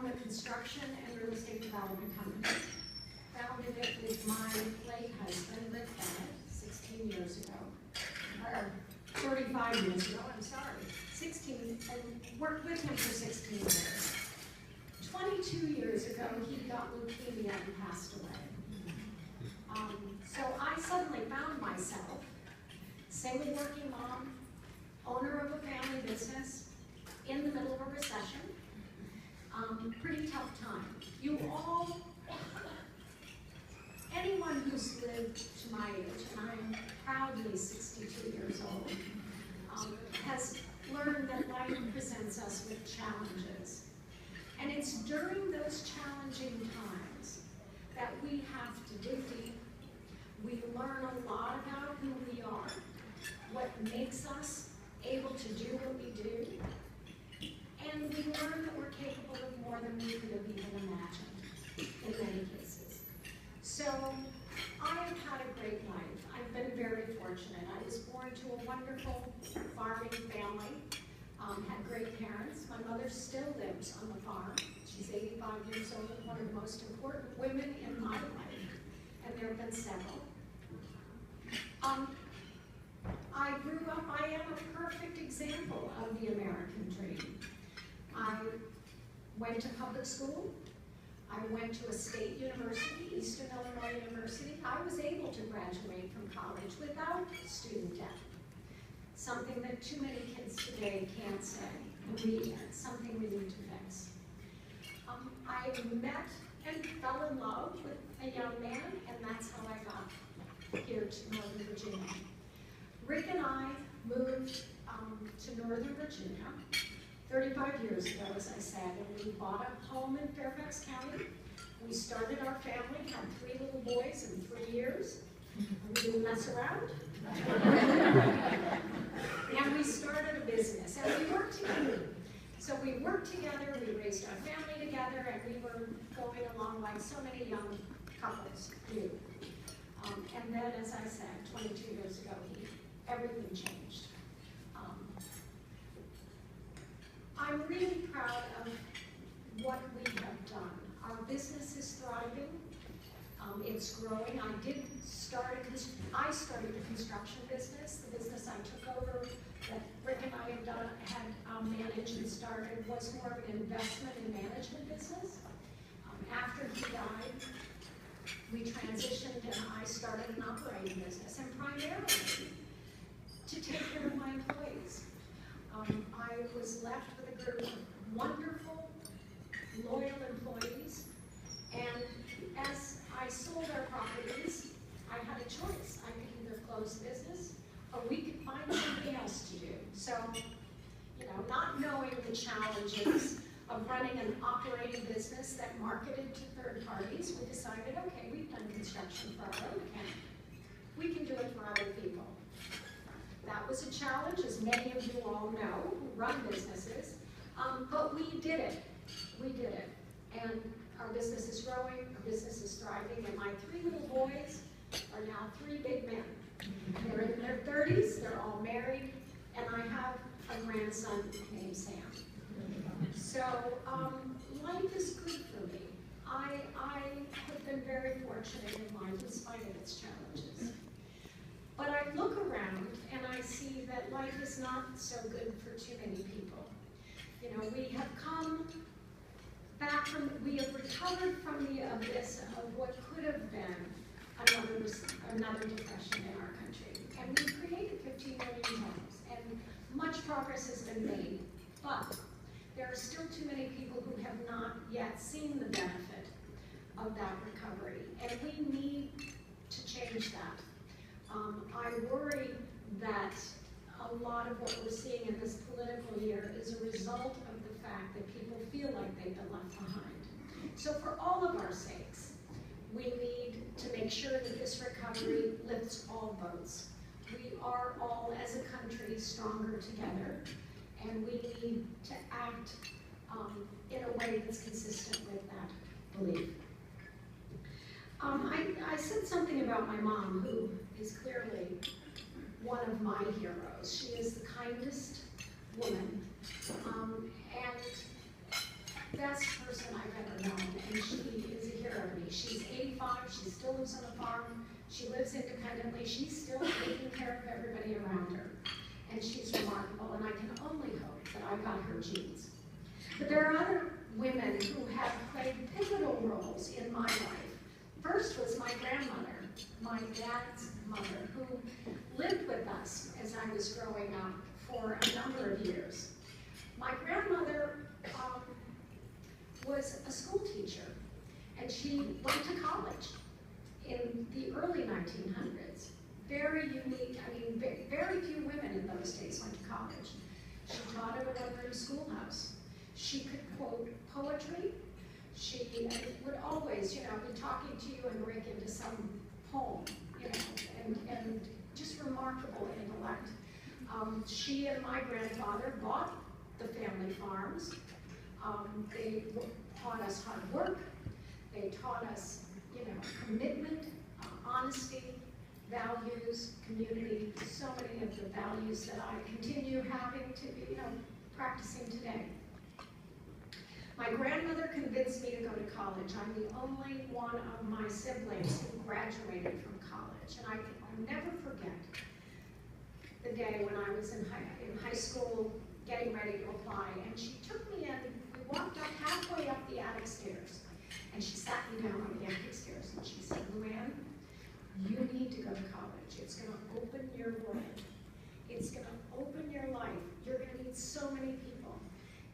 a construction and real estate development company. Founded it with my late husband, Rick Bennett, 16 years ago. Or 35 years ago, I'm sorry. 16, and worked with him for 16 years. 22 years ago, he got leukemia and passed away. So I suddenly found myself, single working mom, owner of a family business, in the middle of a recession. Pretty tough time. You all, anyone who's lived to my age, and I'm proudly 62 years old, has learned that life presents us with challenges. And it's during those challenging times that we have to dig deep. We learn a lot about who we are, what makes us able to do what we do, and we learn that we're capable of more than we could have even imagined in many cases. So I have had a great life. I've been very fortunate. I was born to a wonderful farming family, had great parents. My mother still lives on the farm. She's 85 years old, one of the most important women in my life, and there have been several. I grew up, I am a perfect example of the American dream. I went to public school. I went to a state university, Eastern Illinois University. I was able to graduate from college without student debt. Something that too many kids today can't say. It's something we need to fix. I met and fell in love with a young man, and that's how I got here to Northern Virginia. Rick and I moved to Northern Virginia 35 years ago, as I said, and we bought a home in Fairfax County. We started our family, had 3 little boys in 3 years. We didn't mess around. And we started a business, and we worked together. So we worked together, we raised our family together, and we were going along like so many young couples do. And then, as I said, 22 years ago, everything changed. I'm really proud of what we have done. Our business is thriving. It's growing. I started a construction business. The business I took over that Rick and I had managed and started was more of an investment and management business. After he died, we transitioned and I started an operating business, and primarily to take care of my employees. I was left with a group of wonderful, loyal employees, and as I sold our properties, I had a choice. I could either close the business or we could find something else to do. So, not knowing the challenges of running an operating business that marketed to third parties, we decided, okay, we've done construction for our own account. We can do it for other people. That was a challenge, as many of you all know, who run businesses, but we did it. We did it. And our business is growing, our business is thriving, and my 3 little boys are now 3 big men. They're in their 30s, they're all married, and I have a grandson named Sam. So life is good for me. I have been very fortunate in life in spite of its challenges. But I look around and I see that life is not so good for too many people. We have come back we have recovered from the abyss of what could have been another depression in our country. And we've created 15 million jobs, and much progress has been made. But there are still too many people who have not yet seen the benefit of that recovery, and we need to change that. I worry that a lot of what we're seeing in this political year is a result of the fact that people feel like they've been left behind. So for all of our sakes, we need to make sure that this recovery lifts all boats. We are all, as a country, stronger together, and we need to act in a way that's consistent with that belief. I said something about my mom, who is clearly one of my heroes. She is the kindest woman. And best person I've ever known, and she is a hero to me. She's 85, she still lives on a farm, she lives independently, she's still taking care of everybody around her. And she's remarkable, and I can only hope that I got her genes. But there are other women who have played pivotal roles in my life. First was my grandmother, my dad's mother, who lived with us as I was growing up for a number of years. My grandmother was a school teacher, and she went to college in the early 1900s. Very unique, I mean, very few women in those days went to college. She taught at a one-room schoolhouse. She could quote poetry. She would always, be talking to you and break into some poem, and just remarkable intellect. She and my grandfather bought the family farms. They taught us hard work. They taught us, commitment, honesty, values, community, so many of the values that I continue having to, practicing today. My grandmother convinced me to go to college. I'm the only one of my siblings who graduated from college, and I'll never forget the day when I was in high school getting ready to apply, and she took me in. We walked up halfway up the attic stairs, and she sat me down on the attic stairs, and she said, "LuAnn, you need to go to college. It's going to open your world. It's going to open your life. You're going to meet so many people."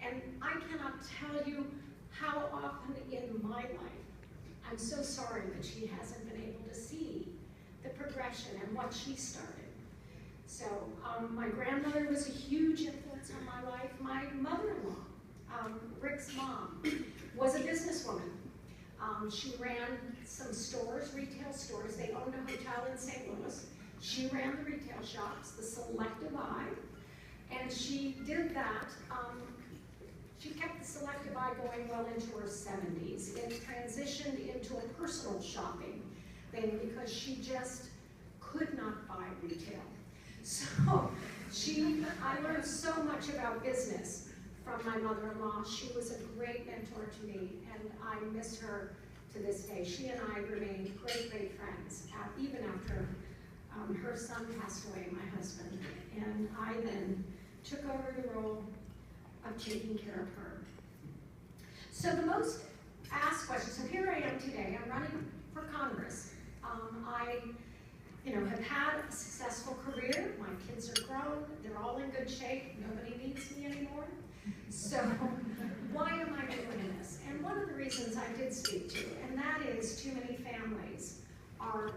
And I cannot tell you how often in my life I'm so sorry that she hasn't been able to see the progression and what she started. So my grandmother was a huge influence on my life. My mother-in-law, Rick's mom, was a businesswoman. She ran some stores, retail stores. They owned a hotel in St. Louis. She ran the retail shops, the Selective Eye, and she did that. She kept the Selective Eye going well into her 70s. It transitioned into a personal shopping thing because she just could not buy retail. So I learned so much about business from my mother-in-law. She was a great mentor to me, and I miss her to this day. She and I remained great, great friends, even after her son passed away, my husband. And I then took over the role of taking care of her. So the most asked questions, so here I am today, I'm running for Congress. I have had a successful career. My kids are grown, they're all in good shape, nobody needs me anymore. So why am I doing this? And one of the reasons I did speak to, and that is too many families are